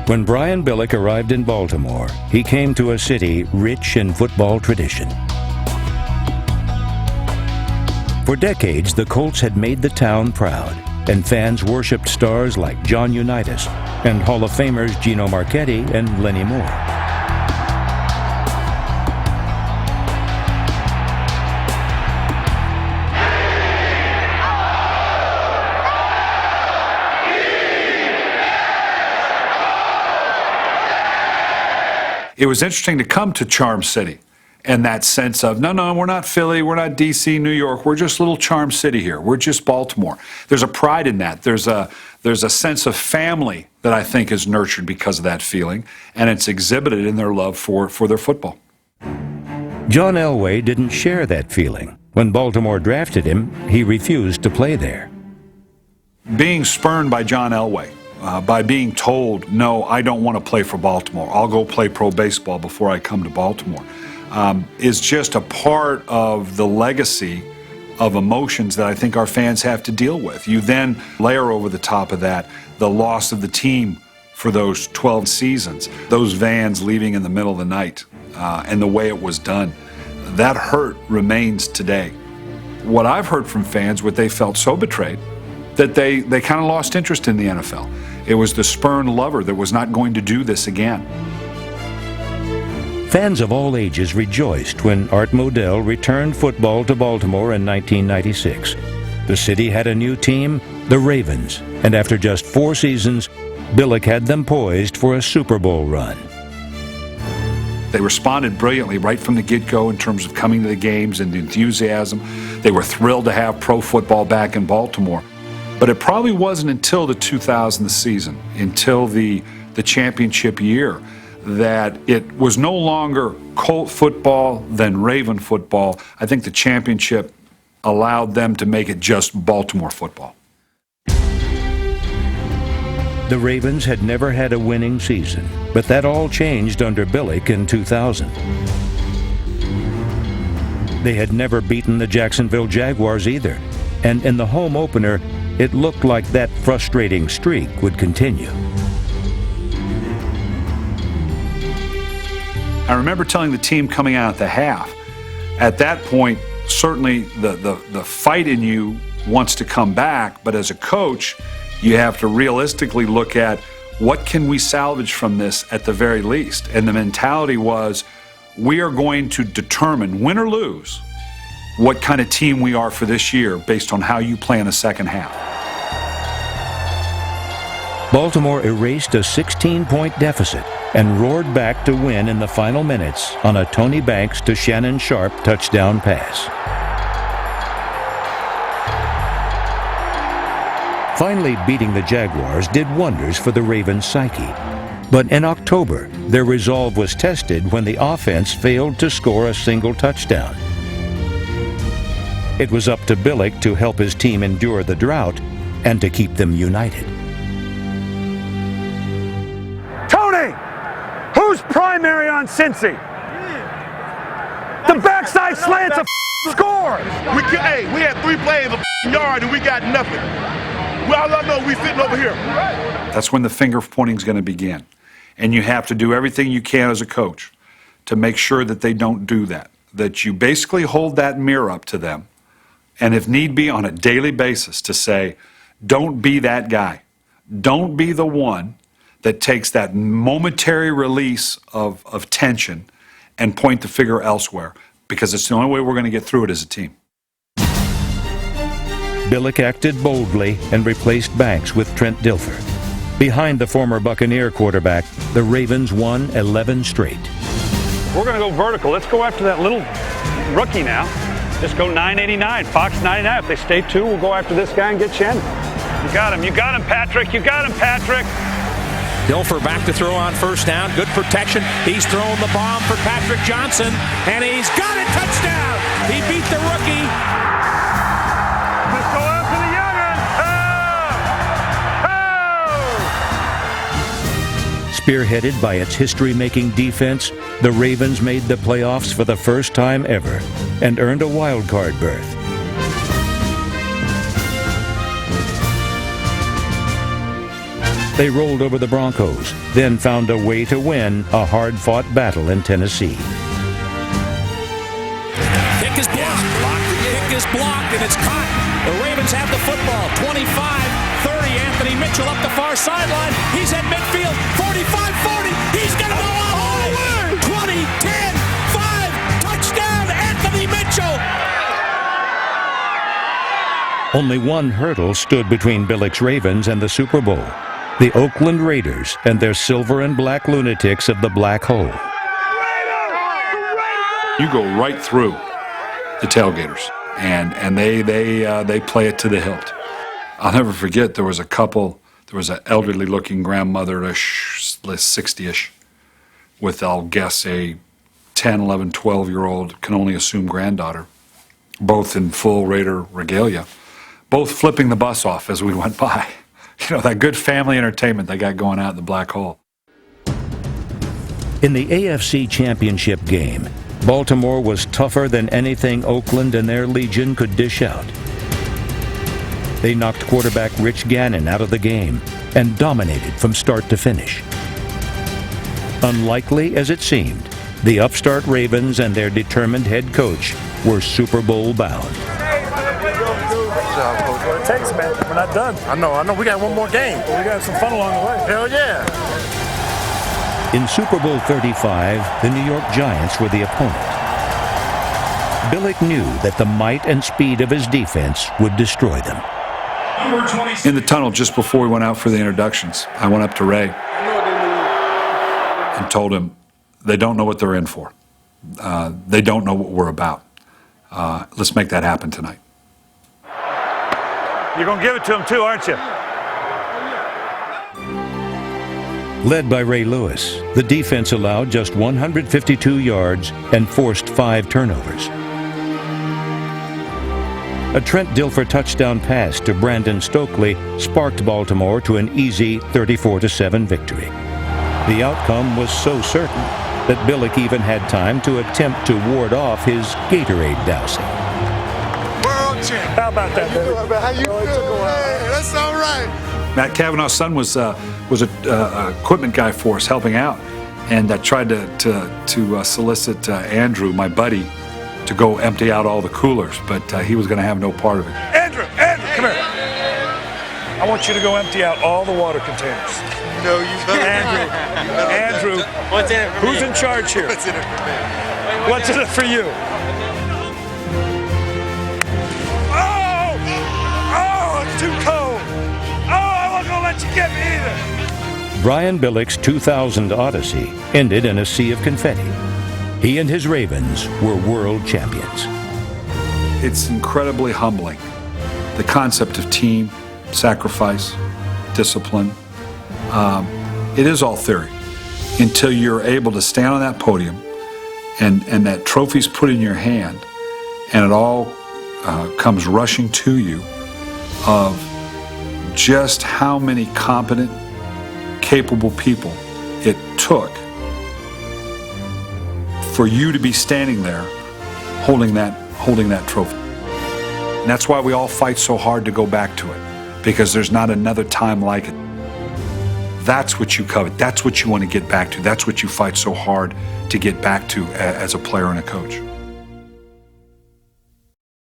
When Brian Billick arrived in Baltimore, he came to a city rich in football tradition. For decades, the Colts had made the town proud, and fans worshipped stars like John Unitas and Hall of Famers Gino Marchetti and Lenny Moore. It was interesting to come to Charm City and that sense of, no, we're not Philly, we're not D.C., New York, we're just little Charm City here. We're just Baltimore. There's a pride in that. There's a sense of family that I think is nurtured because of that feeling, and it's exhibited in their love for their football. John Elway didn't share that feeling. When Baltimore drafted him, he refused to play there. Being spurned by John Elway, by being told, no, I don't want to play for Baltimore, I'll go play pro baseball before I come to Baltimore, is just a part of the legacy of emotions that I think our fans have to deal with. You then layer over the top of that the loss of the team for those 12 seasons, those vans leaving in the middle of the night, and the way it was done. That hurt remains today. What I've heard from fans, what they felt so betrayed, that they kind of lost interest in the NFL. It was the spurned lover that was not going to do this again. Fans of all ages rejoiced when Art Modell returned football to Baltimore in 1996. The city had a new team, the Ravens, and after just 4 seasons, Billick had them poised for a Super Bowl run. They responded brilliantly right from the get-go in terms of coming to the games and the enthusiasm. They were thrilled to have pro football back in Baltimore. But it probably wasn't until the 2000 season, until the championship year, that it was no longer Colt football, then Raven football. I think the championship allowed them to make it just Baltimore football. The Ravens had never had a winning season, but that all changed under Billick in 2000. They had never beaten the Jacksonville Jaguars either, and in the home opener, it looked like that frustrating streak would continue. I remember telling the team coming out at the half, at that point, certainly the fight in you wants to come back, but as a coach, you have to realistically look at what can we salvage from this at the very least. And the mentality was, we are going to determine, win or lose, what kind of team we are for this year based on how you play in the second half. Baltimore erased a 16-point deficit and roared back to win in the final minutes on a Tony Banks to Shannon Sharp touchdown pass. Finally beating the Jaguars did wonders for the Ravens' psyche. But in October, their resolve was tested when the offense failed to score a single touchdown. It was up to Billick to help his team endure the drought and to keep them united. Tony, who's primary on Cincy? The backside slant's a score. We had 3 plays a yard and we got nothing. Well, I know we sitting over here. That's when the finger pointing is going to begin. And you have to do everything you can as a coach to make sure that they don't do that. That you basically hold that mirror up to them, and if need be on a daily basis to say, don't be that guy. Don't be the one that takes that momentary release of tension and point the finger elsewhere, because it's the only way we're going to get through it as a team. Billick acted boldly and replaced Banks with Trent Dilfer. Behind the former Buccaneer quarterback, the Ravens won 11 straight. We're going to go vertical. Let's go after that little rookie now. Just go 989, Fox 99. If they stay 2, we'll go after this guy and get Shannon. You got him, Patrick. You got him, Patrick. Dilfer back to throw on first down. Good protection. He's throwing the bomb for Patrick Johnson, and he's got it. Touchdown. He beat the rookie. Let's go after the young'un. Spearheaded by its history-making defense, the Ravens made the playoffs for the first time ever and earned a wild card berth. They rolled over the Broncos, then found a way to win a hard-fought battle in Tennessee. Kick is blocked. Kick is blocked, and it's caught. The Ravens have the football. 25-30. Anthony Mitchell up the far sideline. He's at midfield. 45-40. He's going to go all the way. 20, 10, 5. Touchdown, Anthony Mitchell. Only one hurdle stood between Billick's Ravens and the Super Bowl: the Oakland Raiders and their silver and black lunatics of the Black Hole. You go right through the tailgaters, and they play it to the hilt. I'll never forget, there was an elderly-looking grandmother-ish, 60-ish, with, I'll guess, a 10, 11, 12-year-old, can only assume granddaughter, both in full Raider regalia, both flipping the bus off as we went by. You know, that good family entertainment they got going out in the Black Hole. In the AFC Championship game, Baltimore was tougher than anything Oakland and their Legion could dish out. They knocked quarterback Rich Gannon out of the game and dominated from start to finish. Unlikely as it seemed, the upstart Ravens and their determined head coach were Super Bowl bound. What it takes, man. We're not done. I know. We got one more game. But we got some fun along the way. Hell yeah. In Super Bowl 35, the New York Giants were the opponent. Billick knew that the might and speed of his defense would destroy them. In the tunnel just before we went out for the introductions, I went up to Ray and told him, they don't know what they're in for. They don't know what we're about. Let's make that happen tonight. You're going to give it to them too, aren't you? Led by Ray Lewis, the defense allowed just 152 yards and forced 5 turnovers. A Trent Dilfer touchdown pass to Brandon Stokely sparked Baltimore to an easy 34-7 victory. The outcome was so certain that Billick even had time to attempt to ward off his Gatorade dousing. World champ. How about that, baby? How you feel? Hey, that's all right. Matt Kavanaugh's son was a equipment guy for us, helping out, and I tried to solicit Andrew, my buddy, to go empty out all the coolers, but he was going to have no part of it. Andrew, come here. I want you to go empty out all the water containers. No, you better. Andrew, What's in it for who's me? in charge here? What's in it for me? What's in it for you? Oh, it's too cold. Oh, I wasn't going to let you get me either. Brian Billick's 2000 Odyssey ended in a sea of confetti. He and his Ravens were world champions. It's incredibly humbling. The concept of team, sacrifice, discipline, it is all theory until you're able to stand on that podium and that trophy's put in your hand and it all comes rushing to you of just how many competent, capable people it took for you to be standing there holding that trophy. And that's why we all fight so hard to go back to it, because there's not another time like it. That's what you covet. That's what you want to get back to. That's what you fight so hard to get back to as a player and a coach.